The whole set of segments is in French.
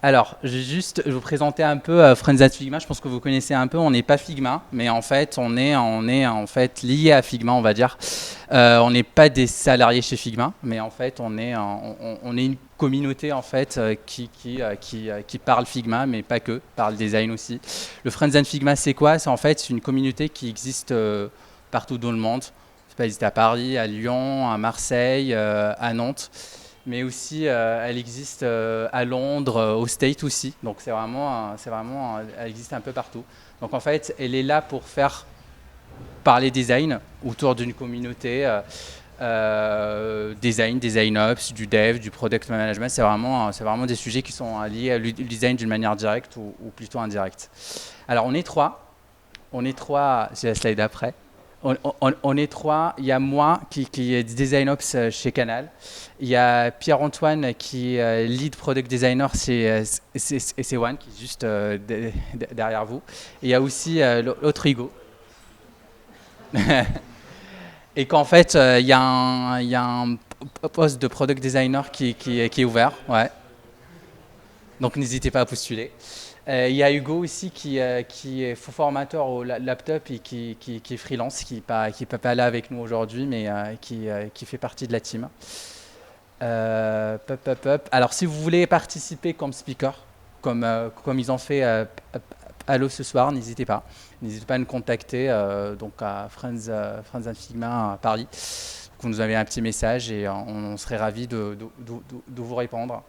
Alors, je vais juste vous présenter un peu Friends at Figma. Je pense que vous connaissez un peu. On n'est pas Figma, mais en fait, on est en fait lié à Figma, on va dire. On n'est pas des salariés chez Figma, mais en fait, on est une communauté en fait qui parle Figma, mais pas que, parle design aussi. Le Friends at Figma, c'est quoi? C'est en fait une communauté qui existe partout dans le monde. Ça peut exister à Paris, à Lyon, à Marseille, à Nantes, mais aussi elle existe à Londres, au States aussi. Donc elle existe un peu partout. Donc en fait, elle est là pour faire parler design autour d'une communauté. Design, design ops, du dev, du product management, c'est vraiment des sujets qui sont liés à design d'une manière directe ou plutôt indirecte. Alors on est trois, j'ai la slide après. On est trois. Il y a moi qui est design ops chez Canal. Il y a Pierre-Antoine qui est lead product designer chez SC1 qui est juste derrière vous. Et il y a aussi l'autre Hugo. Et qu'en fait, il y a un poste de product designer qui est ouvert. Ouais. Donc n'hésitez pas à postuler. Il y a Hugo aussi qui est formateur au laptop et qui est freelance, qui ne peut pas là avec nous aujourd'hui, mais qui fait partie de la team. Alors si vous voulez participer comme speaker, comme ils ont fait Allo ce soir, n'hésitez pas. N'hésitez pas à nous contacter donc à Friends and Figma à Paris. Vous nous avez un petit message et on serait ravis de vous répondre.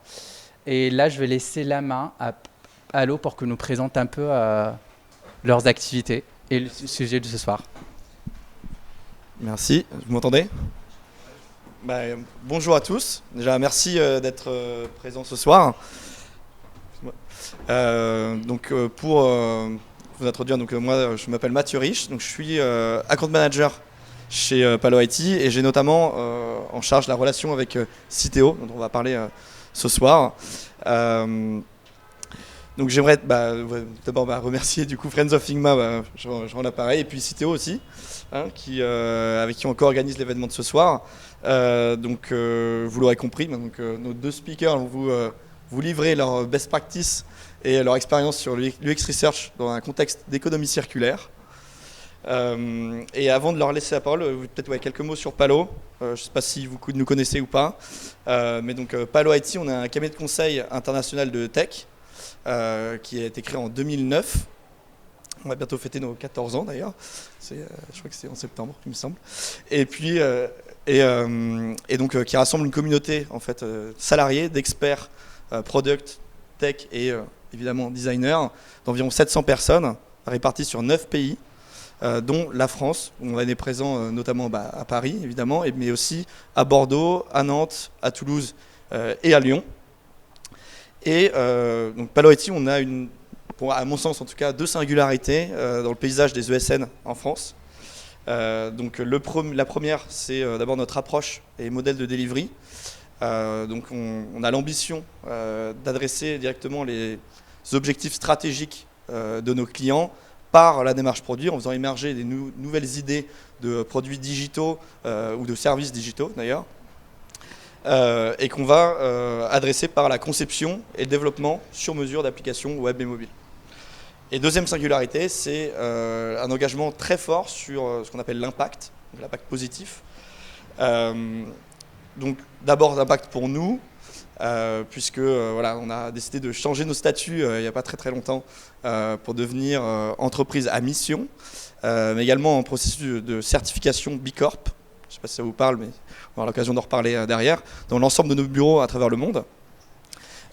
Et là, je vais laisser la main à Allo pour que nous présente un peu leurs activités et le sujet de ce soir. Merci, vous m'entendez? Bonjour à tous. Déjà, merci d'être présents ce soir. Pour vous introduire, moi je m'appelle Mathieu Rich, donc je suis account manager chez Palo IT et j'ai notamment en charge la relation avec Citeo, dont on va parler ce soir. Donc j'aimerais d'abord remercier du coup Friends of Figma, je rends l'appareil, et puis Citeo aussi, hein, avec qui on co-organise l'événement de ce soir. Vous l'aurez compris, nos deux speakers vont vous livrer leur best practice et leur expérience sur l'UX Research dans un contexte d'économie circulaire. Et avant de leur laisser la parole, peut-être quelques mots sur Palo. Je ne sais pas si vous nous connaissez ou pas. Palo IT, on a un cabinet de conseil international de tech qui a été créé en 2009. On va bientôt fêter nos 14 ans d'ailleurs. Je crois que c'est en septembre, il me semble. Et puis, qui rassemble une communauté en fait, salariés, d'experts, product, tech et évidemment designers, d'environ 700 personnes réparties sur 9 pays. Dont la France, où on est présent notamment à Paris évidemment, mais aussi à Bordeaux, à Nantes, à Toulouse et à Lyon. Et donc Palo IT, on a à mon sens en tout cas, deux singularités dans le paysage des ESN en France. La première, c'est d'abord notre approche et modèle de delivery. On a l'ambition d'adresser directement les objectifs stratégiques de nos clients par la démarche produit, en faisant émerger des nouvelles idées de produits digitaux ou de services digitaux d'ailleurs, et qu'on va adresser par la conception et le développement sur mesure d'applications web et mobile. Et deuxième singularité, c'est un engagement très fort sur ce qu'on appelle l'impact, l'impact positif. Donc d'abord l'impact pour nous, puisque on a décidé de changer nos statuts il n'y a pas très longtemps pour devenir entreprise à mission, mais également en processus de certification B Corp. Je ne sais pas si ça vous parle, mais on aura l'occasion d'en reparler derrière, dans l'ensemble de nos bureaux à travers le monde.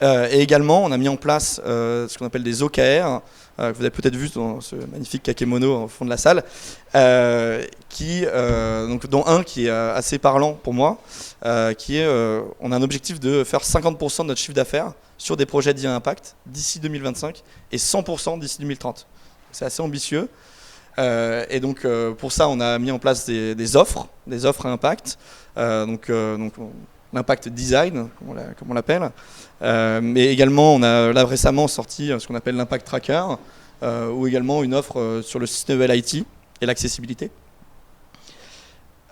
Et également, on a mis en place ce qu'on appelle des OKR, que vous avez peut-être vu dans ce magnifique kakémono au fond de la salle, dont un qui est assez parlant pour moi, on a un objectif de faire 50% de notre chiffre d'affaires sur des projets dits à impact d'ici 2025 et 100% d'ici 2030. C'est assez ambitieux. Pour ça, on a mis en place des offres à impact, l'impact design, comme on l'appelle. Mais également, on a là récemment sorti ce qu'on appelle l'impact tracker, ou également une offre sur le sustainable IT et l'accessibilité.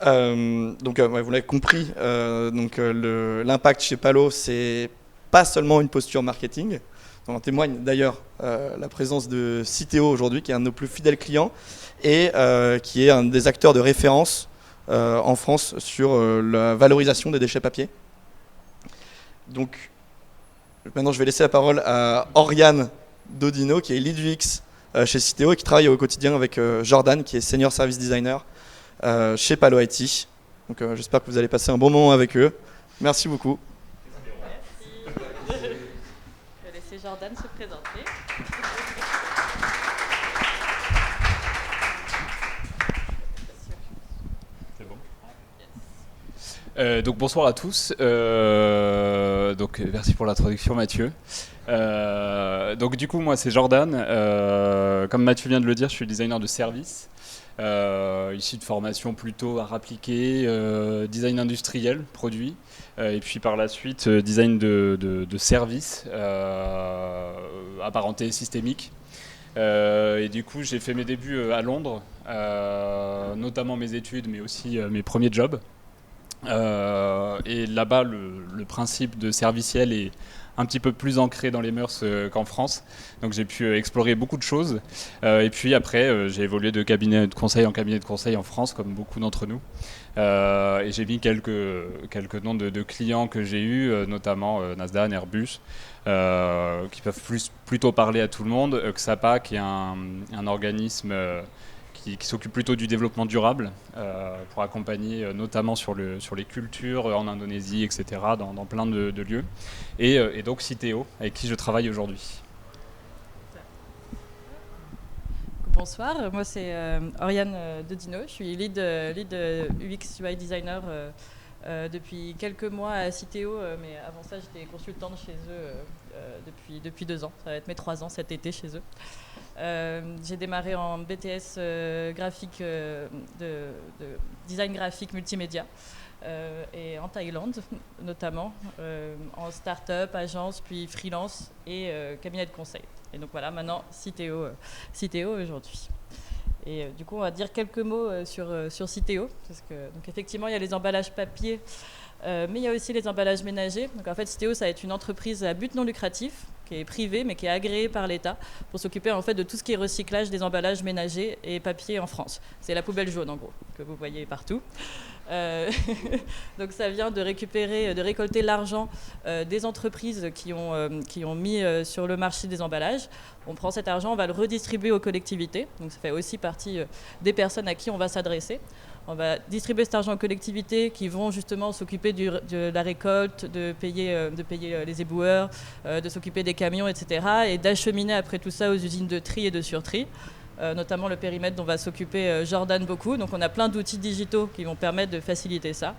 Vous l'avez compris, l'impact chez Palo, c'est pas seulement une posture marketing. On en témoigne d'ailleurs la présence de Citeo aujourd'hui, qui est un de nos plus fidèles clients et qui est un des acteurs de référence en France sur la valorisation des déchets papier. Donc maintenant je vais laisser la parole à Oriane Dodino, qui est lead UX chez Citeo et qui travaille au quotidien avec Jordan, qui est senior service designer chez Palo IT. Donc j'espère que vous allez passer un bon moment avec eux. Merci beaucoup. Je vais laisser Jordan se présenter. C'est bon. Donc bonsoir à tous. Donc merci pour l'introduction, Mathieu. Donc du coup moi c'est Jordan. Comme Mathieu vient de le dire, je suis designer de service. Ici de formation plutôt art appliqué, design industriel, produit, et puis par la suite design de services apparentés systémiques. Et du coup j'ai fait mes débuts à Londres, notamment mes études mais aussi mes premiers jobs. Et là-bas le principe de serviciel est un petit peu plus ancré dans les mœurs qu'en France. Donc j'ai pu explorer beaucoup de choses. Et puis après, j'ai évolué de cabinet de conseil en cabinet de conseil en France, comme beaucoup d'entre nous. Et j'ai mis quelques noms de clients que j'ai eus, notamment Nasdaq, Airbus, qui peuvent plutôt parler à tout le monde. XAPA, qui est un organisme qui s'occupe plutôt du développement durable, pour accompagner notamment sur les cultures en Indonésie, etc., dans plein de lieux. Et donc Citeo, avec qui je travaille aujourd'hui. Bonsoir, moi c'est Oriane Dodino, je suis lead UX UI designer depuis quelques mois à Citeo, mais avant ça j'étais consultante chez eux depuis 2 ans, ça va être mes 3 ans cet été chez eux. J'ai démarré en BTS graphique de design graphique multimédia et en Thaïlande notamment, en start-up, agence, puis freelance et cabinet de conseil. Et donc voilà, maintenant Citeo aujourd'hui. Et du coup, on va dire quelques mots sur Citeo, parce que donc effectivement, il y a les emballages papier, mais il y a aussi les emballages ménagers. Donc en fait, Citeo, ça va être une entreprise à but non lucratif, qui est privée, mais qui est agréée par l'État, pour s'occuper en fait de tout ce qui est recyclage des emballages ménagers et papier en France. C'est la poubelle jaune, en gros, que vous voyez partout. Donc ça vient de récolter l'argent des entreprises qui ont mis sur le marché des emballages. On prend cet argent, on va le redistribuer aux collectivités. Donc ça fait aussi partie des personnes à qui on va s'adresser. On va distribuer cet argent aux collectivités qui vont justement s'occuper de la récolte, de payer les éboueurs, de s'occuper des camions, etc. et d'acheminer après tout ça aux usines de tri et de surtri. Notamment le périmètre dont va s'occuper Jordan beaucoup. Donc on a plein d'outils digitaux qui vont permettre de faciliter ça.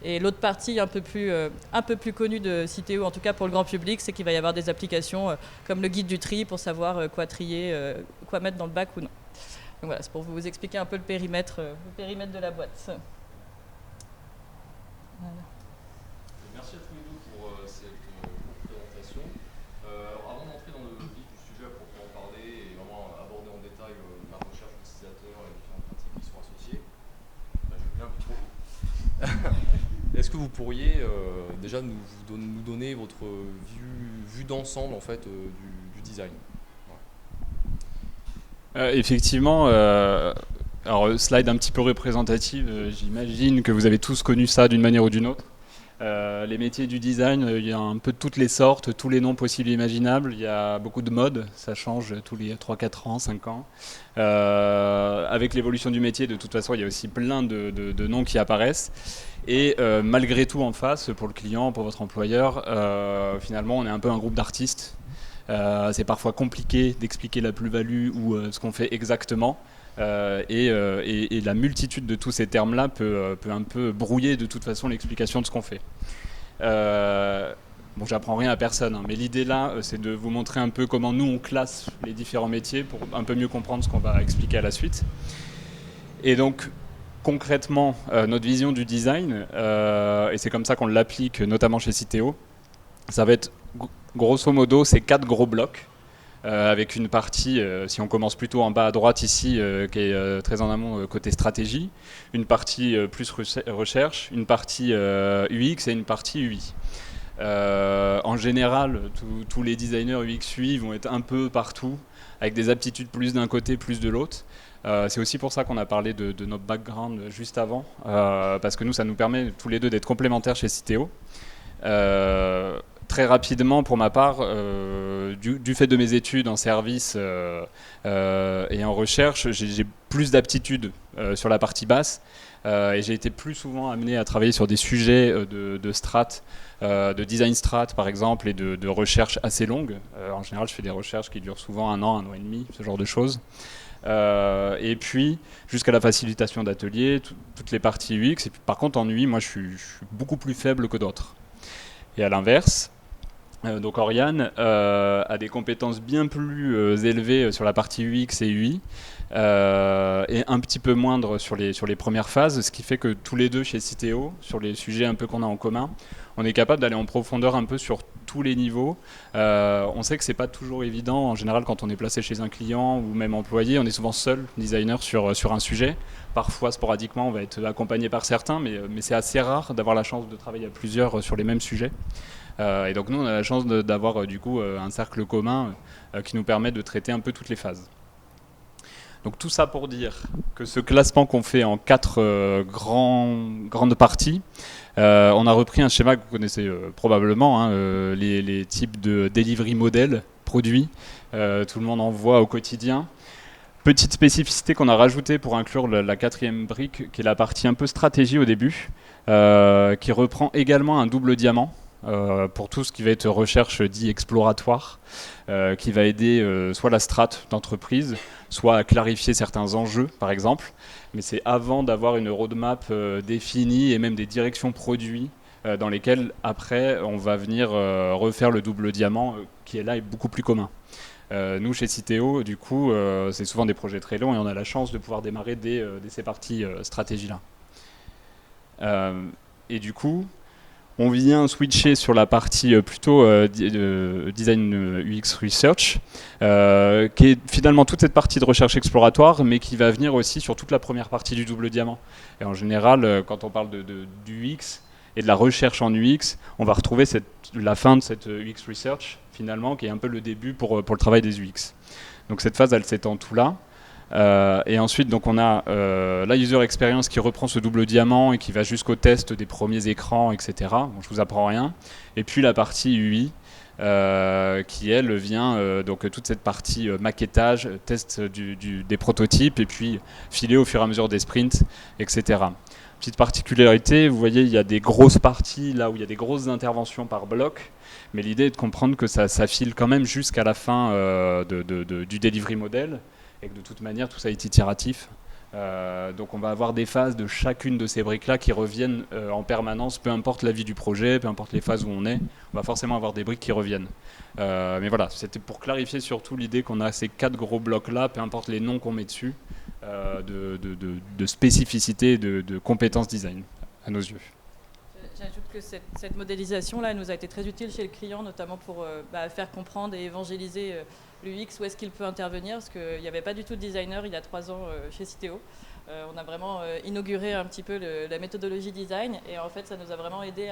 Et l'autre partie un peu plus connue de Citeo, en tout cas pour le grand public, c'est qu'il va y avoir des applications comme le guide du tri pour savoir quoi trier, quoi mettre dans le bac ou non. Donc voilà, c'est pour vous expliquer un peu le périmètre de la boîte. Voilà. Merci à tous les deux pour cette présentation. Avant d'entrer dans le vif du sujet à proprement parler et vraiment aborder en détail la recherche utilisateur et les différentes pratiques qui sont associées, je veux bien vous Est-ce que vous pourriez déjà nous donner votre vue d'ensemble en fait, du design? Effectivement, alors slide un petit peu représentative, j'imagine que vous avez tous connu ça d'une manière ou d'une autre. Les métiers du design, il y a un peu de toutes les sortes, tous les noms possibles et imaginables. Il y a beaucoup de modes, ça change tous les 3-4 ans, 5 ans. Avec l'évolution du métier, de toute façon, il y a aussi plein de noms qui apparaissent. Et malgré tout, en face, pour le client, pour votre employeur, finalement, on est un peu un groupe d'artistes. C'est parfois compliqué d'expliquer la plus-value ou ce qu'on fait exactement. Et la multitude de tous ces termes-là peut un peu brouiller de toute façon l'explication de ce qu'on fait. Bon, j'apprends rien à personne, hein, mais l'idée là, c'est de vous montrer un peu comment nous on classe les différents métiers pour un peu mieux comprendre ce qu'on va expliquer à la suite. Et donc, concrètement, notre vision du design, et c'est comme ça qu'on l'applique notamment chez Citeo, ça va être grosso modo ces 4 gros blocs. Avec une partie, si on commence plutôt en bas à droite ici, qui est très en amont côté stratégie, une partie plus recherche, une partie UX et une partie UI. En général, tous les designers UX UI vont être un peu partout, avec des aptitudes plus d'un côté, plus de l'autre. C'est aussi pour ça qu'on a parlé de notre background juste avant, parce que nous, ça nous permet tous les deux d'être complémentaires chez Citeo. Très rapidement, pour ma part, du fait de mes études en service et en recherche, j'ai plus d'aptitudes sur la partie basse et j'ai été plus souvent amené à travailler sur des sujets de strat, de design strat par exemple, et de recherche assez longues. En général, je fais des recherches qui durent souvent 1 an et demi, ce genre de choses. Et puis jusqu'à la facilitation d'ateliers, toutes les parties UX. Et puis, par contre, en UI, moi, je suis beaucoup plus faible que d'autres. Et à l'inverse, donc Oriane a des compétences bien plus élevées sur la partie UX et UI, et un petit peu moindre sur les premières phases, ce qui fait que tous les deux chez Citeo, sur les sujets un peu qu'on a en commun, on est capable d'aller en profondeur un peu sur tous les niveaux. On sait que c'est pas toujours évident, en général quand on est placé chez un client ou même employé, on est souvent seul designer sur un sujet. Parfois sporadiquement on va être accompagné par certains, mais c'est assez rare d'avoir la chance de travailler à plusieurs sur les mêmes sujets. Et donc nous on a la chance d'avoir du coup un cercle commun qui nous permet de traiter un peu toutes les phases. Donc tout ça pour dire que ce classement qu'on fait en 4 grandes parties, on a repris un schéma que vous connaissez probablement, hein, les types de delivery model produits, tout le monde en voit au quotidien. Petite spécificité qu'on a rajoutée pour inclure la 4e brique, qui est la partie un peu stratégie au début, qui reprend également un double diamant. Pour tout ce qui va être recherche dit exploratoire, qui va aider soit la strate d'entreprise, soit à clarifier certains enjeux, par exemple. Mais c'est avant d'avoir une roadmap définie et même des directions produits dans lesquelles, après, on va venir refaire le double diamant, qui est là est beaucoup plus commun. Nous, chez Citeo, du coup, c'est souvent des projets très longs et on a la chance de pouvoir démarrer dès ces parties stratégie-là. Et du coup, on vient switcher sur la partie plutôt design UX research, qui est finalement toute cette partie de recherche exploratoire, mais qui va venir aussi sur toute la première partie du double diamant. Et en général, quand on parle du UX et de la recherche en UX, on va retrouver la fin de cette UX research, finalement, qui est un peu le début pour le travail des UX. Donc cette phase, elle s'étend tout là. Et ensuite, donc on a la user experience qui reprend ce double diamant et qui va jusqu'au test des premiers écrans, etc. Bon, je vous apprends rien. Et puis la partie UI qui elle vient donc toute cette partie maquettage, test des prototypes et puis filer au fur et à mesure des sprints, etc. Petite particularité, vous voyez, il y a des grosses parties là où il y a des grosses interventions par bloc. Mais l'idée est de comprendre que ça file quand même jusqu'à la fin du delivery model. Et que de toute manière, tout ça est itératif. Donc on va avoir des phases de chacune de ces briques-là qui reviennent en permanence, peu importe la vie du projet, peu importe les phases où on est, on va forcément avoir des briques qui reviennent. Mais voilà, c'était pour clarifier surtout l'idée qu'on a ces 4 gros blocs-là, peu importe les noms qu'on met dessus, de spécificité, de compétences design, à nos yeux. J'ajoute que cette modélisation-là nous a été très utile chez le client, notamment pour faire comprendre et évangéliser l'UX, où est-ce qu'il peut intervenir, parce qu'il n'y avait pas du tout de designer il y a 3 ans chez Citeo. On a vraiment inauguré un petit peu la méthodologie design, et en fait ça nous a vraiment aidé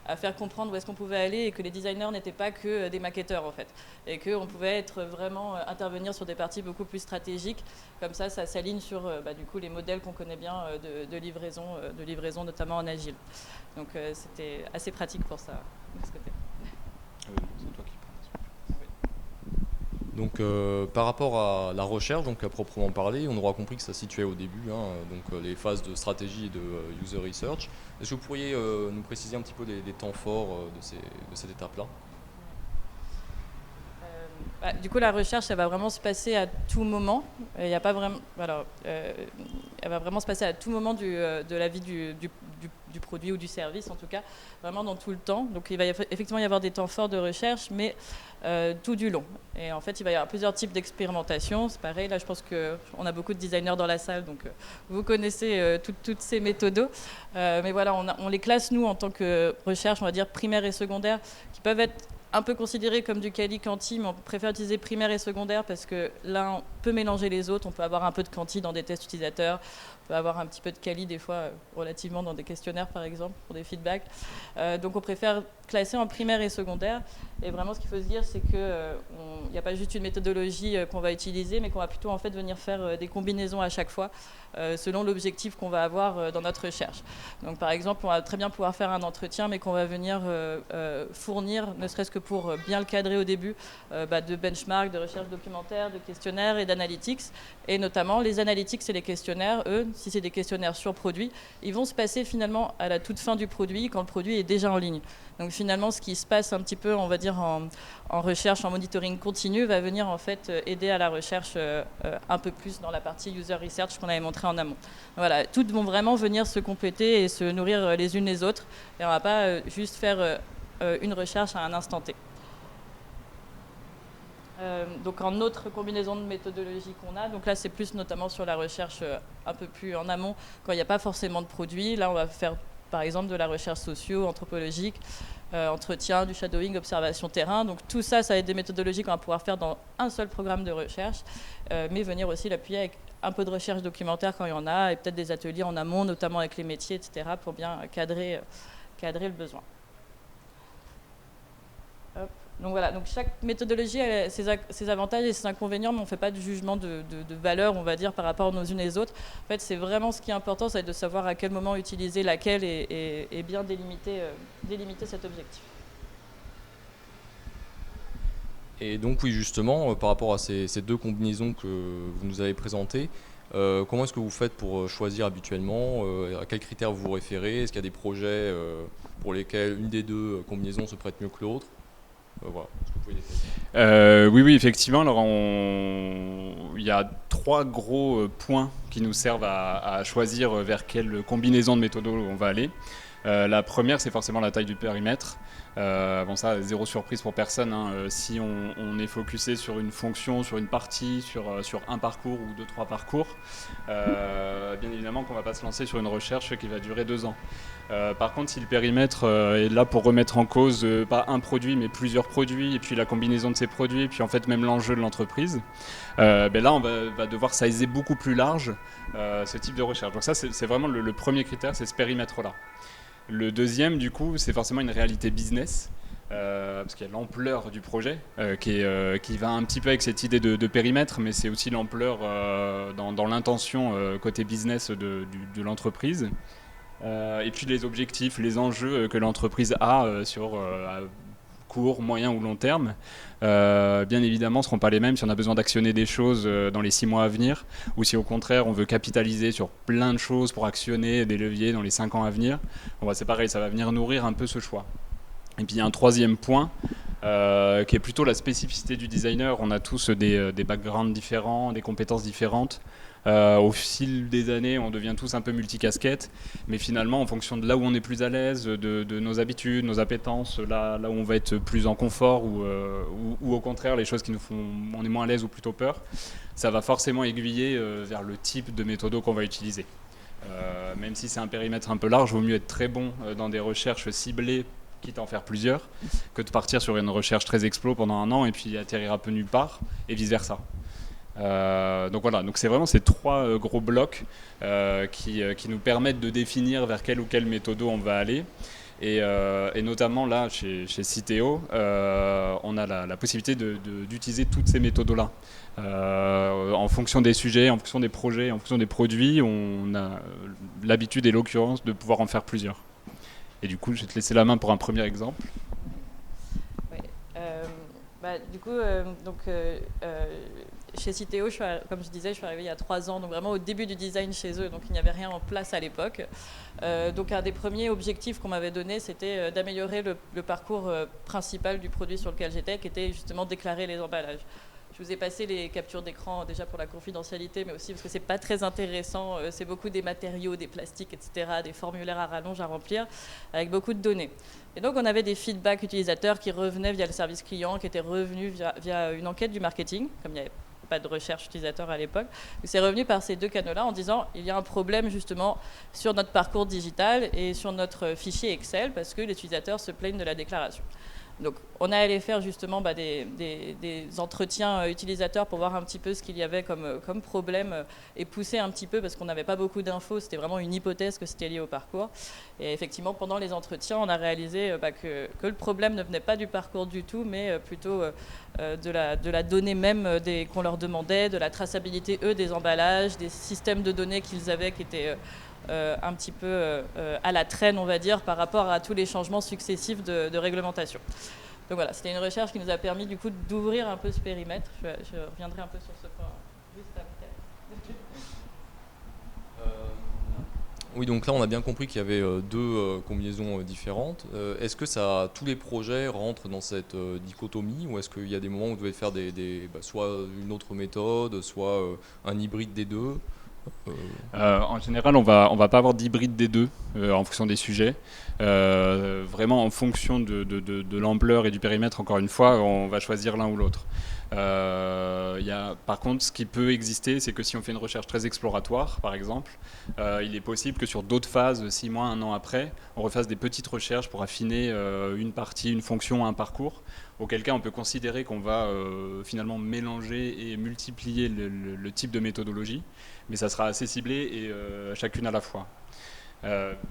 à faire comprendre où est-ce qu'on pouvait aller, et que les designers n'étaient pas que des maquetteurs en fait, et qu'on pouvait être vraiment intervenir sur des parties beaucoup plus stratégiques. Comme ça s'aligne sur du coup les modèles qu'on connaît bien de livraison notamment en agile. Donc c'était assez pratique pour ça de ce côté. Donc par rapport à la recherche, donc à proprement parler, on aura compris que ça se situait au début, hein, donc les phases de stratégie et de user research. Est-ce que vous pourriez nous préciser un petit peu des temps forts de cette étape-là ? Du coup, la recherche, elle va vraiment se passer à tout moment. Il y a pas vraiment, elle va vraiment se passer à tout moment de la vie du produit ou du service, en tout cas, vraiment dans tout le temps. Donc, il va effectivement y avoir des temps forts de recherche, mais tout du long. Et en fait, il va y avoir plusieurs types d'expérimentation. C'est pareil, là, je pense qu'on a beaucoup de designers dans la salle, donc vous connaissez toutes ces méthodos. Mais voilà, on les classe, nous, en tant que recherche, on va dire primaire et secondaire, qui peuvent être un peu considéré comme du quali-quanti, mais on préfère utiliser primaire et secondaire parce que l'un peut mélanger les autres. On peut avoir un peu de quanti dans des tests utilisateurs, peut avoir un petit peu de quali des fois, relativement dans des questionnaires par exemple, pour des feedbacks. Donc on préfère classer en primaire et secondaire. Et vraiment ce qu'il faut se dire, c'est qu'il n'y a pas juste une méthodologie qu'on va utiliser, mais qu'on va plutôt en fait venir faire des combinaisons à chaque fois, selon l'objectif qu'on va avoir dans notre recherche. Donc par exemple, on va très bien pouvoir faire un entretien, mais qu'on va venir fournir, ne serait-ce que pour bien le cadrer au début, de benchmark, de recherche documentaire, de questionnaires et d'analytics. Et notamment les analytics et les questionnaires, eux, si c'est des questionnaires sur produit, ils vont se passer finalement à la toute fin du produit, quand le produit est déjà en ligne. Donc finalement, ce qui se passe un petit peu, on va dire, en recherche, en monitoring continu, va venir en fait aider à la recherche un peu plus dans la partie user research qu'on avait montré en amont. Voilà, toutes vont vraiment venir se compléter et se nourrir les unes les autres. Et on ne va pas juste faire une recherche à un instant T. Donc en autre combinaison de méthodologies qu'on a, donc là c'est plus notamment sur la recherche un peu plus en amont, quand il n'y a pas forcément de produits. Là on va faire par exemple de la recherche socio-anthropologique, entretien, du shadowing, observation terrain. Donc tout ça, ça va être des méthodologies qu'on va pouvoir faire dans un seul programme de recherche, mais venir aussi l'appuyer avec un peu de recherche documentaire quand il y en a, et peut-être des ateliers en amont, notamment avec les métiers, etc., pour bien cadrer le besoin. Hop. Donc voilà, donc chaque méthodologie a ses avantages et ses inconvénients, mais on ne fait pas de jugement de valeur, on va dire, par rapport aux unes et les autres. En fait, c'est vraiment ce qui est important, c'est de savoir à quel moment utiliser laquelle et bien délimiter cet objectif. Et donc oui, justement, par rapport à ces deux combinaisons que vous nous avez présentées, comment est-ce que vous faites pour choisir habituellement? À quels critères vous vous référez? Est-ce qu'il y a des projets pour lesquels une des deux combinaisons se prête mieux que l'autre? Voilà, est-ce que vous pouvez détailler? Oui, effectivement. Alors, il y a 3 gros points qui nous servent à choisir vers quelle combinaison de méthodos on va aller. La première, c'est forcément la taille du périmètre. Bon, ça, zéro surprise pour personne, hein. Si on est focusé sur une fonction, sur une partie, sur un parcours ou 2-3 parcours, bien évidemment qu'on ne va pas se lancer sur une recherche qui va durer 2 ans. Par contre, si le périmètre est là pour remettre en cause pas un produit, mais plusieurs produits, et puis la combinaison de ces produits, et puis en fait même l'enjeu de l'entreprise, là on va devoir sizer beaucoup plus large ce type de recherche. Donc ça, c'est vraiment le premier critère, c'est ce périmètre-là. Le deuxième, du coup, c'est forcément une réalité business, parce qu'il y a l'ampleur du projet qui va un petit peu avec cette idée de périmètre, mais c'est aussi l'ampleur dans l'intention côté business de l'entreprise. Et puis les objectifs, les enjeux que l'entreprise a sur court, moyen ou long terme, bien évidemment ne seront pas les mêmes si on a besoin d'actionner des choses dans les 6 mois à venir, ou si au contraire on veut capitaliser sur plein de choses pour actionner des leviers dans les 5 ans à venir. Bon, c'est pareil, ça va venir nourrir un peu ce choix. Et puis il y a un troisième point qui est plutôt la spécificité du designer. On a tous des backgrounds différents, des compétences différentes. Au fil des années, on devient tous un peu multicasquettes, mais finalement, en fonction de là où on est plus à l'aise, de nos habitudes, nos appétences, là où on va être plus en confort ou au contraire, les choses qui nous font, on est moins à l'aise ou plutôt peur, ça va forcément aiguiller vers le type de méthodo qu'on va utiliser. Même si c'est un périmètre un peu large, il vaut mieux être très bon dans des recherches ciblées, quitte à en faire plusieurs, que de partir sur une recherche très explo pendant 1 an et puis atterrir un peu nulle part, et vice-versa. Donc voilà, donc c'est vraiment ces 3 gros blocs qui nous permettent de définir vers quelle ou quelle méthodo on va aller. Et notamment là, chez Citeo, on a la possibilité d'utiliser toutes ces méthodos-là. En fonction des sujets, en fonction des projets, en fonction des produits, on a l'habitude et l'occurrence de pouvoir en faire plusieurs. Et du coup, je vais te laisser la main pour un premier exemple. Oui. Du coup, chez Citeo, comme je disais, je suis arrivée il y a 3 ans, donc vraiment au début du design chez eux, donc il n'y avait rien en place à l'époque. Donc un des premiers objectifs qu'on m'avait donné, c'était d'améliorer le parcours principal du produit sur lequel j'étais, qui était justement déclarer les emballages. Je vous ai passé les captures d'écran déjà pour la confidentialité, mais aussi parce que c'est pas très intéressant. C'est beaucoup des matériaux, des plastiques, etc., des formulaires à rallonge à remplir, avec beaucoup de données. Et donc on avait des feedbacks utilisateurs qui revenaient via le service client, qui étaient revenus via une enquête du marketing, comme il n'y avait pas de recherche utilisateur à l'époque. C'est revenu par ces 2 canaux-là en disant il y a un problème justement sur notre parcours digital et sur notre fichier Excel parce que les utilisateurs se plaignent de la déclaration. Donc on est allé faire justement des entretiens utilisateurs pour voir un petit peu ce qu'il y avait comme problème et pousser un petit peu parce qu'on n'avait pas beaucoup d'infos, c'était vraiment une hypothèse que c'était lié au parcours. Et effectivement, pendant les entretiens, on a réalisé que le problème ne venait pas du parcours du tout, mais plutôt de la donnée même qu'on leur demandait, de la traçabilité, des emballages, des systèmes de données qu'ils avaient qui étaient un petit peu à la traîne, on va dire, par rapport à tous les changements successifs de réglementation. Donc voilà, c'était une recherche qui nous a permis du coup d'ouvrir un peu ce périmètre. Je reviendrai un peu sur ce point juste après. Oui, donc là, on a bien compris qu'il y avait deux combinaisons différentes. Est-ce que tous les projets rentrent dans cette dichotomie, ou est-ce qu'il y a des moments où vous devez faire soit une autre méthode, soit un hybride des deux? En général, on va pas avoir d'hybride des deux en fonction des sujets. Vraiment, en fonction de l'ampleur et du périmètre, encore une fois, on va choisir l'un ou l'autre. Par contre, ce qui peut exister, c'est que si on fait une recherche très exploratoire, par exemple, il est possible que sur d'autres phases, 6 mois, 1 an après, on refasse des petites recherches pour affiner une partie, une fonction, un parcours, auquel cas on peut considérer qu'on va finalement mélanger et multiplier le type de méthodologie, mais ça sera assez ciblé et chacune à la fois.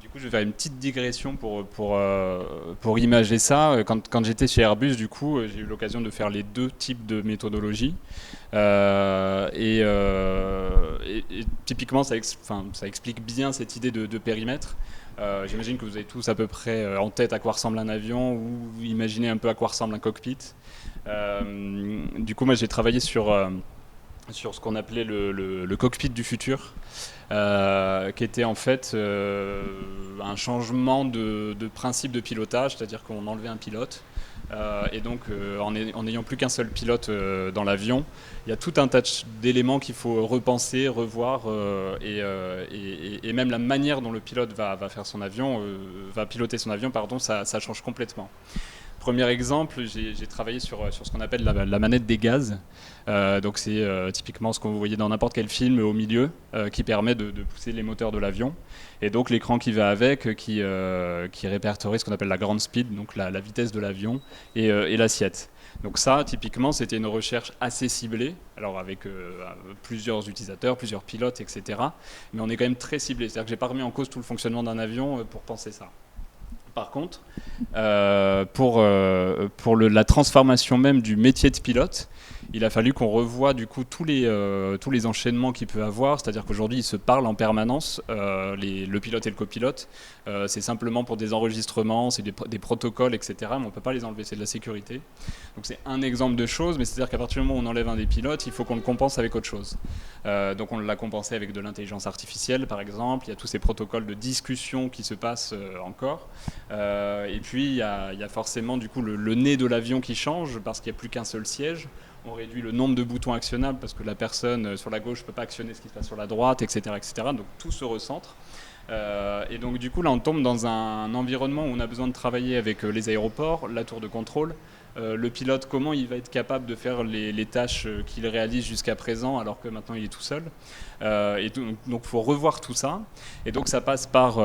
Du coup, je vais faire une petite digression pour imager ça. Quand j'étais chez Airbus, du coup, j'ai eu l'occasion de faire les deux types de méthodologie. Et typiquement, ça explique bien cette idée de périmètre. J'imagine que vous avez tous à peu près en tête à quoi ressemble un avion, ou imaginez un peu à quoi ressemble un cockpit. Du coup, moi, j'ai travaillé sur ce qu'on appelait le cockpit du futur, qui était en fait un changement de principe de pilotage, c'est-à-dire qu'on enlevait un pilote. Et donc, en n'ayant plus qu'un seul pilote dans l'avion, il y a tout un tas d'éléments qu'il faut repenser, revoir, et même la manière dont le pilote va piloter son avion, ça change complètement. Premier exemple, j'ai travaillé sur ce qu'on appelle la manette des gaz. Donc c'est typiquement ce que vous voyez dans n'importe quel film au milieu, qui permet de pousser les moteurs de l'avion. Et donc l'écran qui va avec, qui répertorie ce qu'on appelle la ground speed, donc la vitesse de l'avion, et l'assiette. Donc ça, typiquement, c'était une recherche assez ciblée, alors avec plusieurs utilisateurs, plusieurs pilotes, etc. Mais on est quand même très ciblé, c'est-à-dire que j'ai pas remis en cause tout le fonctionnement d'un avion pour penser ça. Par contre, pour la transformation même du métier de pilote, il a fallu qu'on revoie du coup tous les enchaînements qu'il peut avoir, c'est-à-dire qu'aujourd'hui ils se parlent en permanence, le pilote et le copilote. C'est simplement pour des enregistrements, c'est des protocoles, etc. Mais on ne peut pas les enlever, c'est de la sécurité. Donc c'est un exemple de chose, mais c'est-à-dire qu'à partir du moment où on enlève un des pilotes, il faut qu'on le compense avec autre chose. Donc on l'a compensé avec de l'intelligence artificielle, par exemple. Il y a tous ces protocoles de discussion qui se passent encore. Et puis il y a forcément du coup le nez de l'avion qui change parce qu'il n'y a plus qu'un seul siège. On réduit le nombre de boutons actionnables parce que la personne sur la gauche ne peut pas actionner ce qui se passe sur la droite, etc., etc. Donc tout se recentre. Et donc du coup là on tombe dans un environnement où on a besoin de travailler avec les aéroports, la tour de contrôle, le pilote, comment il va être capable de faire les tâches qu'il réalise jusqu'à présent alors que maintenant il est tout seul. Et donc il faut revoir tout ça. Et donc ça passe par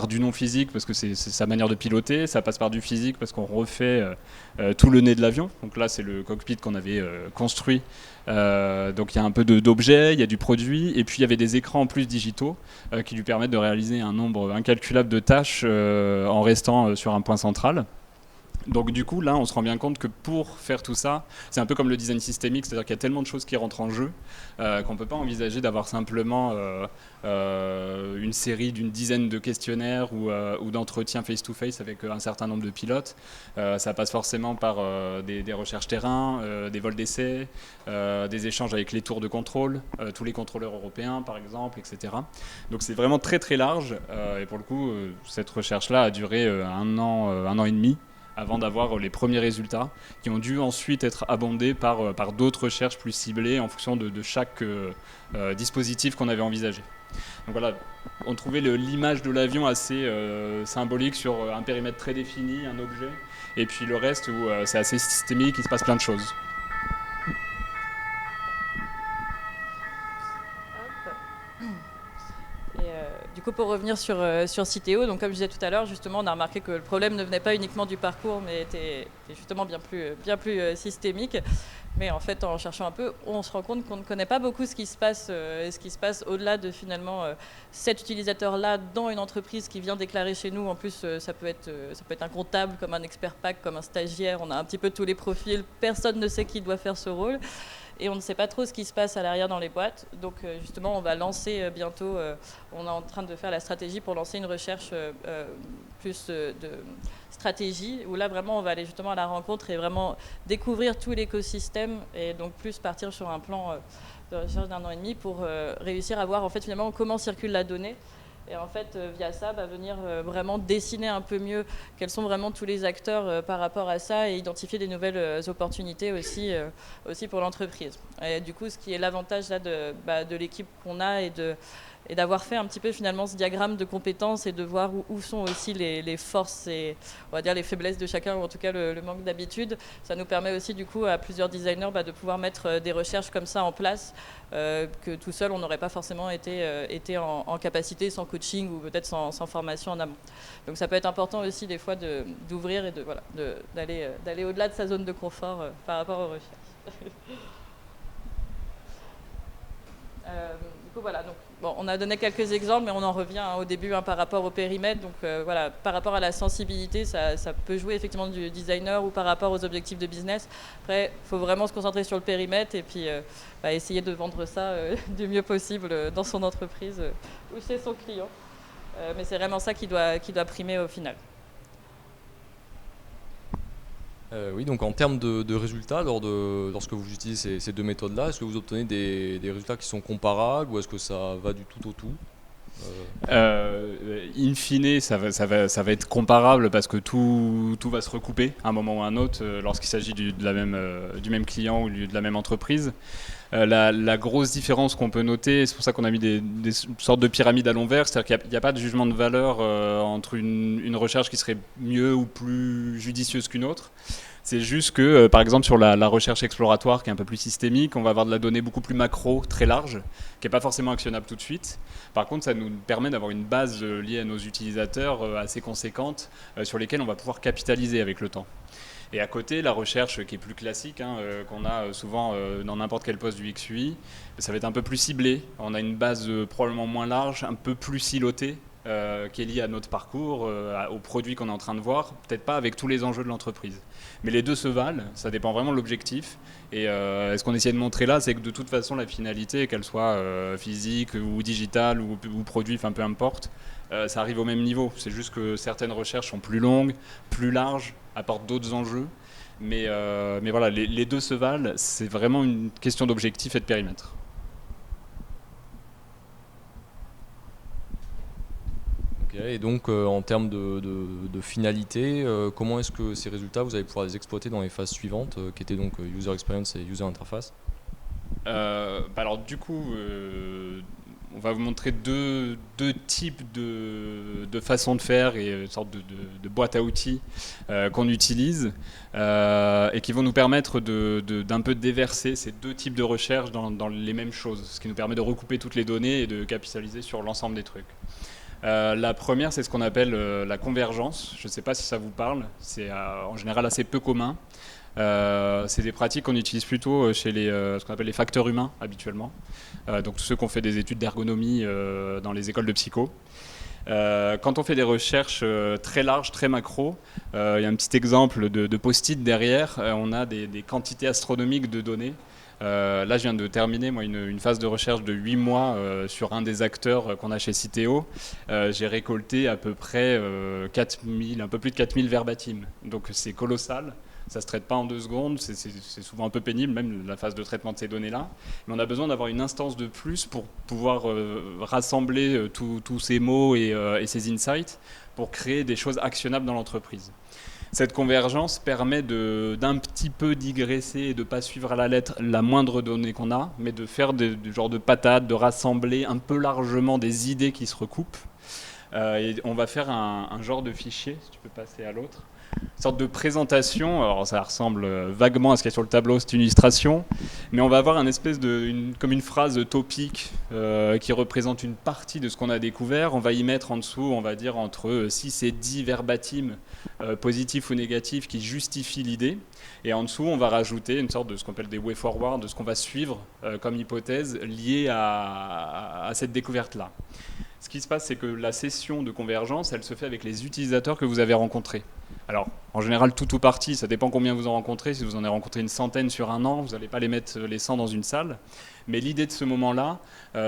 du non physique parce que c'est sa manière de piloter, ça passe par du physique parce qu'on refait tout le nez de l'avion. Donc là c'est le cockpit qu'on avait construit. Donc il y a un peu d'objets, il y a du produit, et puis il y avait des écrans en plus digitaux qui lui permettent de réaliser un nombre incalculable de tâches en restant sur un point central. Donc du coup là on se rend bien compte que pour faire tout ça, c'est un peu comme le design systémique, c'est-à-dire qu'il y a tellement de choses qui rentrent en jeu qu'on ne peut pas envisager d'avoir simplement une série d'une dizaine de questionnaires ou d'entretiens face-to-face avec un certain nombre de pilotes. Ça passe forcément par des recherches terrain, des vols d'essai, des échanges avec les tours de contrôle, tous les contrôleurs européens par exemple, etc. Donc c'est vraiment très très large, et pour le coup cette recherche-là a duré un an et demi, avant d'avoir les premiers résultats qui ont dû ensuite être abondés par d'autres recherches plus ciblées en fonction de chaque dispositif qu'on avait envisagé. Donc voilà, on trouvait l'image de l'avion assez symbolique sur un périmètre très défini, un objet, et puis le reste où c'est assez systémique, il se passe plein de choses. Du coup, pour revenir sur Citeo, donc comme je disais tout à l'heure, justement, on a remarqué que le problème ne venait pas uniquement du parcours, mais était justement bien plus systémique. Mais en fait, en cherchant un peu, on se rend compte qu'on ne connaît pas beaucoup ce qui se passe au-delà de finalement cet utilisateur-là dans une entreprise qui vient déclarer chez nous. En plus, ça peut être un comptable, comme un expert PAC, comme un stagiaire. On a un petit peu tous les profils. Personne ne sait qui doit faire ce rôle. Et on ne sait pas trop ce qui se passe à l'arrière dans les boîtes. Donc justement, on va lancer bientôt, on est en train de faire la stratégie pour lancer une recherche plus de stratégie, où là vraiment on va aller justement à la rencontre et vraiment découvrir tout l'écosystème et donc plus partir sur un plan de recherche d'1 an et demi pour réussir à voir en fait finalement comment circule la donnée. Et en fait, via ça, venir vraiment dessiner un peu mieux quels sont vraiment tous les acteurs par rapport à ça et identifier des nouvelles opportunités aussi pour l'entreprise. Et du coup, ce qui est l'avantage là de l'équipe qu'on a et d'avoir fait un petit peu finalement ce diagramme de compétences et de voir où sont aussi les forces et on va dire les faiblesses de chacun, ou en tout cas le manque d'habitude. Ça nous permet aussi du coup à plusieurs designers de pouvoir mettre des recherches comme ça en place que tout seul on n'aurait pas forcément été en capacité sans coaching ou peut-être sans formation en amont. Donc ça peut être important aussi des fois d'ouvrir et d'aller au-delà de sa zone de confort par rapport aux recherches. Du coup, voilà, donc, bon, on a donné quelques exemples, mais on en revient au début par rapport au périmètre. Donc voilà, par rapport à la sensibilité, ça peut jouer effectivement du designer ou par rapport aux objectifs de business. Après, il faut vraiment se concentrer sur le périmètre et puis essayer de vendre ça du mieux possible dans son entreprise ou chez son client. Mais c'est vraiment ça qui doit primer au final. Oui, donc en termes de résultats, lorsque vous utilisez ces deux méthodes-là, est-ce que vous obtenez des résultats qui sont comparables ou est-ce que ça va du tout au tout ? In fine, ça va être comparable parce que tout va se recouper à un moment ou à un autre lorsqu'il s'agit du même client ou de la même entreprise. La grosse différence qu'on peut noter, c'est pour ça qu'on a mis des sortes de pyramides à l'envers, c'est-à-dire qu'il n'y a pas de jugement de valeur entre une recherche qui serait mieux ou plus judicieuse qu'une autre. C'est juste que, par exemple, sur la recherche exploratoire qui est un peu plus systémique, on va avoir de la donnée beaucoup plus macro, très large, qui n'est pas forcément actionnable tout de suite. Par contre, ça nous permet d'avoir une base liée à nos utilisateurs assez conséquente sur lesquelles on va pouvoir capitaliser avec le temps. Et à côté, la recherche qui est plus classique, qu'on a souvent dans n'importe quel poste du XUI, ça va être un peu plus ciblé. On a une base probablement moins large, un peu plus silotée, qui est liée à notre parcours, aux produits qu'on est en train de voir, peut-être pas avec tous les enjeux de l'entreprise. Mais les deux se valent, ça dépend vraiment de l'objectif. Et ce qu'on essaie de montrer là, c'est que de toute façon, la finalité, qu'elle soit physique ou digitale ou produit, enfin peu importe, ça arrive au même niveau. C'est juste que certaines recherches sont plus longues, plus larges, apportent d'autres enjeux. Mais voilà, les deux se valent, c'est vraiment une question d'objectif et de périmètre. Ok, et donc en termes de finalité, comment est-ce que ces résultats, vous allez pouvoir les exploiter dans les phases suivantes, qui étaient donc User Experience et User Interface ? Alors du coup, on va vous montrer deux types de façons de faire et une sorte de boîte à outils qu'on utilise et qui vont nous permettre d'un peu déverser ces deux types de recherche dans les mêmes choses, ce qui nous permet de recouper toutes les données et de capitaliser sur l'ensemble des trucs. La première, c'est ce qu'on appelle la convergence. Je ne sais pas si ça vous parle, c'est en général assez peu commun. C'est des pratiques qu'on utilise plutôt chez ce qu'on appelle les facteurs humains habituellement. Donc tous ceux qui ont fait des études d'ergonomie dans les écoles de psycho. Quand on fait des recherches très larges, très macro, il y a un petit exemple de post-it derrière. On a des quantités astronomiques de données. Là, je viens de terminer une phase de recherche de 8 mois sur un des acteurs qu'on a chez Citeo. J'ai récolté à peu près un peu plus de 4000 verbatim. Donc c'est colossal. Ça ne se traite pas en 2 secondes, c'est souvent un peu pénible, même la phase de traitement de ces données-là. Mais on a besoin d'avoir une instance de plus pour pouvoir rassembler tous ces mots et ces insights pour créer des choses actionnables dans l'entreprise. Cette convergence permet d'un petit peu digresser et de ne pas suivre à la lettre la moindre donnée qu'on a, mais de faire du genre de patates, de rassembler un peu largement des idées qui se recoupent. Et on va faire un genre de fichier, si tu peux passer à l'autre. Une sorte de présentation, alors ça ressemble vaguement à ce qu'il y a sur le tableau, c'est une illustration, Mais on va avoir comme une phrase topique qui représente une partie de ce qu'on a découvert. On va y mettre en dessous, on va dire, entre 6 et 10 verbatim positifs ou négatifs qui justifient l'idée. Et en dessous, on va rajouter une sorte de ce qu'on appelle des way forward, de ce qu'on va suivre comme hypothèse liée à cette découverte-là. Ce qui se passe, c'est que la session de convergence, elle se fait avec les utilisateurs que vous avez rencontrés. Alors, en général, tout ou partie, ça dépend combien vous en rencontrez. Si vous en avez rencontré une centaine sur un an, vous n'allez pas les mettre les 100 dans une salle. Mais l'idée de ce moment-là,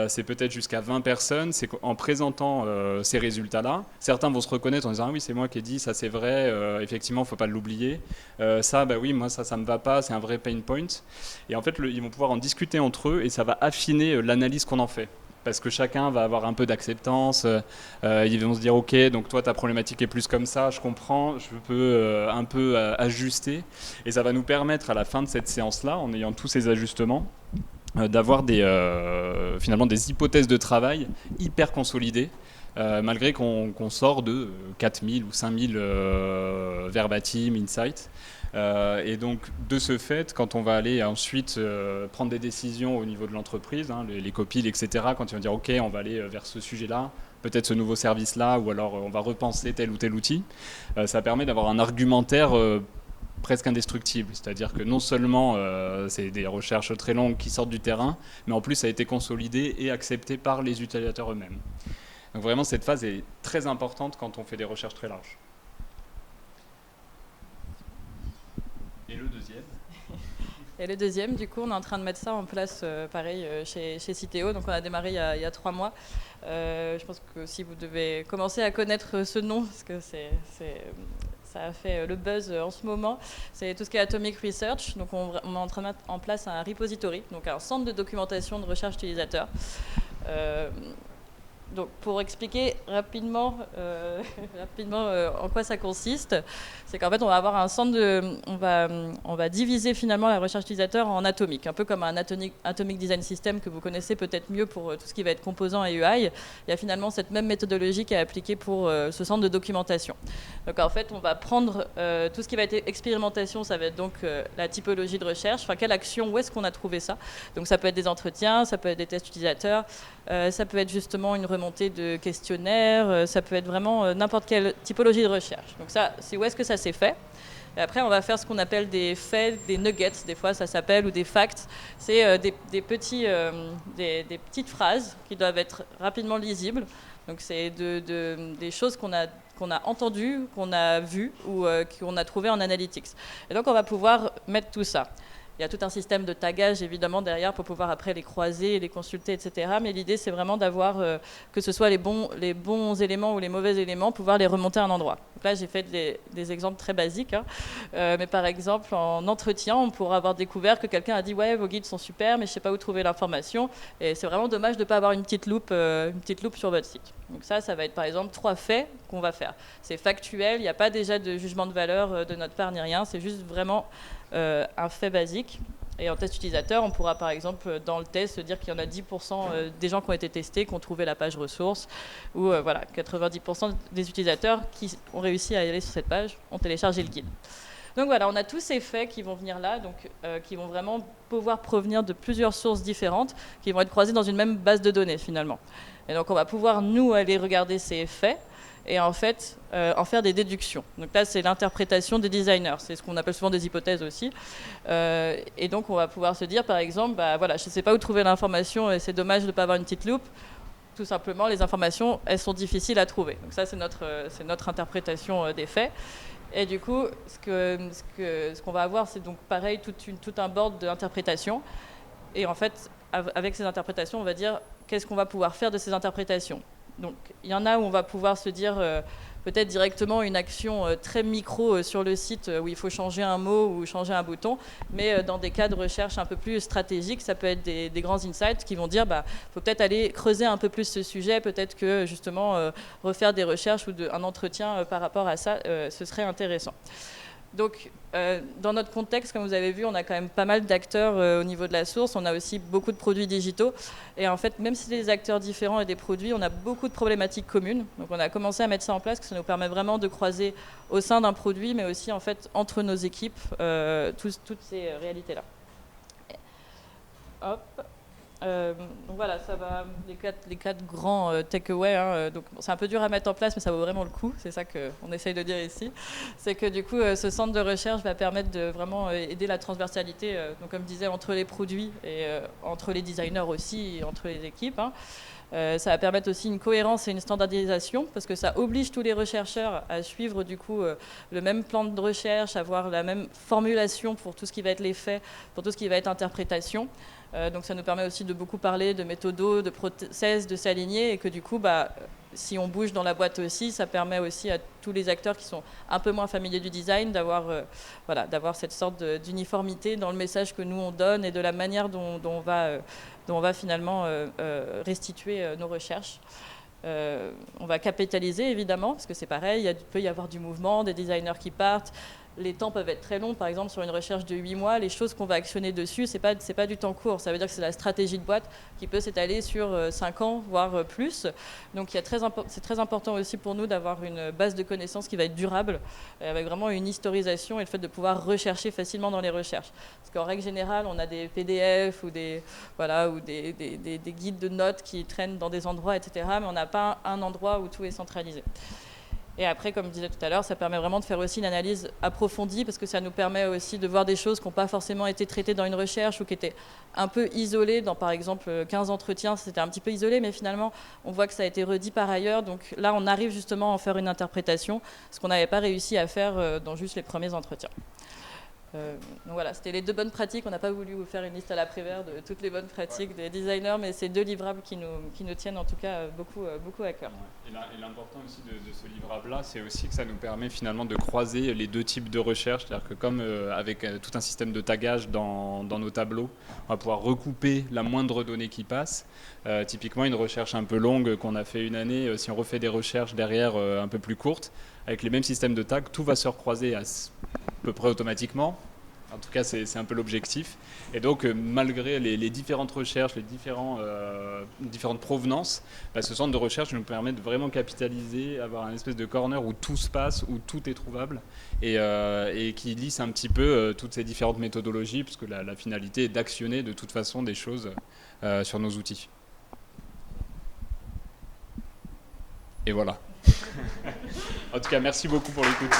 c'est peut-être jusqu'à 20 personnes. C'est qu'en présentant ces résultats-là, certains vont se reconnaître en disant « Ah oui, c'est moi qui ai dit, ça c'est vrai, effectivement, il ne faut pas l'oublier. Ça, bah oui, moi, ça ne me va pas, c'est un vrai pain point. » Et en fait, ils vont pouvoir en discuter entre eux et ça va affiner l'analyse qu'on en fait. Parce que chacun va avoir un peu d'acceptance, ils vont se dire ok, donc toi ta problématique est plus comme ça, je comprends, je peux un peu ajuster, et ça va nous permettre à la fin de cette séance-là, en ayant tous ces ajustements, d'avoir finalement des hypothèses de travail hyper consolidées, malgré qu'on sort de 4000 ou 5000 verbatim, insights. Et donc, de ce fait, quand on va aller ensuite prendre des décisions au niveau de l'entreprise, les copiles, etc., quand ils vont dire « Ok, on va aller vers ce sujet-là, peut-être ce nouveau service-là, ou alors on va repenser tel ou tel outil », ça permet d'avoir un argumentaire presque indestructible. C'est-à-dire que non seulement c'est des recherches très longues qui sortent du terrain, mais en plus ça a été consolidé et accepté par les utilisateurs eux-mêmes. Donc vraiment, cette phase est très importante quand on fait des recherches très larges. Et le deuxième ? Et le deuxième, du coup, on est en train de mettre ça en place, pareil, chez Citeo. Donc on a démarré il y a 3 mois. Je pense que si vous devez commencer à connaître ce nom, parce que ça a fait le buzz en ce moment, c'est tout ce qui est Atomic Research. Donc on est en train de mettre en place un repository, donc un centre de documentation de recherche utilisateur. Donc, pour expliquer rapidement, en quoi ça consiste, c'est qu'en fait, on va avoir un centre on va diviser finalement la recherche utilisateur en atomique, un peu comme un Atomic Design System que vous connaissez peut-être mieux pour tout ce qui va être composant et UI. Il y a finalement cette même méthodologie qui est appliquée pour ce centre de documentation. Donc, en fait, on va prendre tout ce qui va être expérimentation, ça va être donc la typologie de recherche, enfin, quelle action, où est-ce qu'on a trouvé ça. Donc, ça peut être des entretiens, ça peut être des tests utilisateurs, ça peut être justement une remontée de questionnaires, ça peut être vraiment n'importe quelle typologie de recherche. Donc ça, c'est où est-ce que ça s'est fait. Et après, on va faire ce qu'on appelle des faits, des nuggets, des fois ça s'appelle, ou des facts. C'est des petites phrases qui doivent être rapidement lisibles. Donc c'est des choses qu'on a entendues, qu'on a vues ou qu'on a trouvées en analytics. Et donc on va pouvoir mettre tout ça. Il y a tout un système de tagage évidemment derrière pour pouvoir après les croiser, les consulter, etc. Mais l'idée c'est vraiment d'avoir, que ce soit les bons éléments ou les mauvais éléments, pouvoir les remonter à un endroit. Donc là j'ai fait des exemples très basiques, mais par exemple en entretien on pourra avoir découvert que quelqu'un a dit ouais vos guides sont super mais je ne sais pas où trouver l'information et c'est vraiment dommage de ne pas avoir une petite loupe sur votre site. Donc ça va être par exemple 3 faits qu'on va faire. C'est factuel, il n'y a pas déjà de jugement de valeur de notre part ni rien, c'est juste vraiment un fait basique. Et en test utilisateur, on pourra par exemple dans le test se dire qu'il y en a 10% des gens qui ont été testés, qui ont trouvé la page ressources, ou voilà, 90% des utilisateurs qui ont réussi à aller sur cette page ont téléchargé le guide. Donc voilà, on a tous ces faits qui vont venir là, donc qui vont vraiment pouvoir provenir de plusieurs sources différentes, qui vont être croisées dans une même base de données finalement. Et donc on va pouvoir nous aller regarder ces faits et en fait en faire des déductions. Donc là c'est l'interprétation des designers, c'est ce qu'on appelle souvent des hypothèses aussi. Et donc on va pouvoir se dire par exemple, bah, voilà, je ne sais pas où trouver l'information et c'est dommage de ne pas avoir une petite loupe. Tout simplement les informations elles sont difficiles à trouver. Donc ça c'est notre interprétation des faits. Et du coup ce qu'on va avoir c'est donc pareil tout un board d'interprétation. Et en fait avec ces interprétations on va dire qu'est-ce qu'on va pouvoir faire de ces interprétations. Donc, il y en a où on va pouvoir se dire peut-être directement une action très micro sur le site où il faut changer un mot ou changer un bouton, mais dans des cas de recherche un peu plus stratégiques, ça peut être des grands insights qui vont dire faut peut-être aller creuser un peu plus ce sujet, peut-être que justement refaire des recherches ou un entretien par rapport à ça, ce serait intéressant. Donc, dans notre contexte, comme vous avez vu, on a quand même pas mal d'acteurs au niveau de la source. On a aussi beaucoup de produits digitaux. Et en fait, même si c'est des acteurs différents et des produits, on a beaucoup de problématiques communes. Donc, on a commencé à mettre ça en place, que ça nous permet vraiment de croiser au sein d'un produit, mais aussi en fait entre nos équipes, toutes ces réalités-là. hop. Donc voilà, ça va, les quatre grands takeaways. Hein, donc c'est un peu dur à mettre en place, mais ça vaut vraiment le coup. C'est ça qu'on essaye de dire ici. C'est que du coup, ce centre de recherche va permettre de vraiment aider la transversalité, donc comme je disais, entre les produits et entre les designers aussi, et entre les équipes. Hein. Ça va permettre aussi une cohérence et une standardisation parce que ça oblige tous les chercheurs à suivre du coup le même plan de recherche, avoir la même formulation pour tout ce qui va être les faits, pour tout ce qui va être interprétation. Donc ça nous permet aussi de beaucoup parler de méthodos, de process, de s'aligner et que du coup, si on bouge dans la boîte aussi, ça permet aussi à tous les acteurs qui sont un peu moins familiers du design d'avoir cette sorte d'uniformité dans le message que nous on donne et de la manière dont on va finalement restituer nos recherches. On va capitaliser évidemment, parce que c'est pareil, il peut y avoir du mouvement, des designers qui partent. Les temps peuvent être très longs, par exemple sur une recherche de 8 mois, les choses qu'on va actionner dessus, c'est pas du temps court. Ça veut dire que c'est la stratégie de boîte qui peut s'étaler sur 5 ans, voire plus. Donc c'est très important aussi pour nous d'avoir une base de connaissances qui va être durable, avec vraiment une historisation et le fait de pouvoir rechercher facilement dans les recherches. Parce qu'en règle générale, on a des PDF ou des guides de notes qui traînent dans des endroits, etc. Mais on n'a pas un endroit où tout est centralisé. Et après, comme je disais tout à l'heure, ça permet vraiment de faire aussi une analyse approfondie parce que ça nous permet aussi de voir des choses qui n'ont pas forcément été traitées dans une recherche ou qui étaient un peu isolées. Dans, par exemple, 15 entretiens, c'était un petit peu isolé, mais finalement, on voit que ça a été redit par ailleurs. Donc là, on arrive justement à en faire une interprétation, ce qu'on n'avait pas réussi à faire dans juste les premiers entretiens. Donc voilà, c'était les 2 bonnes pratiques. On n'a pas voulu vous faire une liste à la Prévert de toutes les bonnes pratiques des designers, mais c'est 2 livrables qui nous tiennent en tout cas beaucoup à cœur. Et l'important aussi de ce livrable-là, c'est aussi que ça nous permet finalement de croiser les 2 types de recherche. C'est-à-dire que comme avec tout un système de tagage dans nos tableaux, on va pouvoir recouper la moindre donnée qui passe. Typiquement, une recherche un peu longue qu'on a fait une année, si on refait des recherches derrière un peu plus courtes, avec les mêmes systèmes de tags, tout va se recroiser à peu près automatiquement. En tout cas, c'est un peu l'objectif. Et donc, malgré les différentes recherches, les différentes provenances, ce centre de recherche nous permet de vraiment capitaliser, avoir un espèce de corner où tout se passe, où tout est trouvable, et qui lisse un petit peu toutes ces différentes méthodologies, puisque la finalité est d'actionner de toute façon des choses sur nos outils. Et voilà. En tout cas, merci beaucoup pour l'écoute.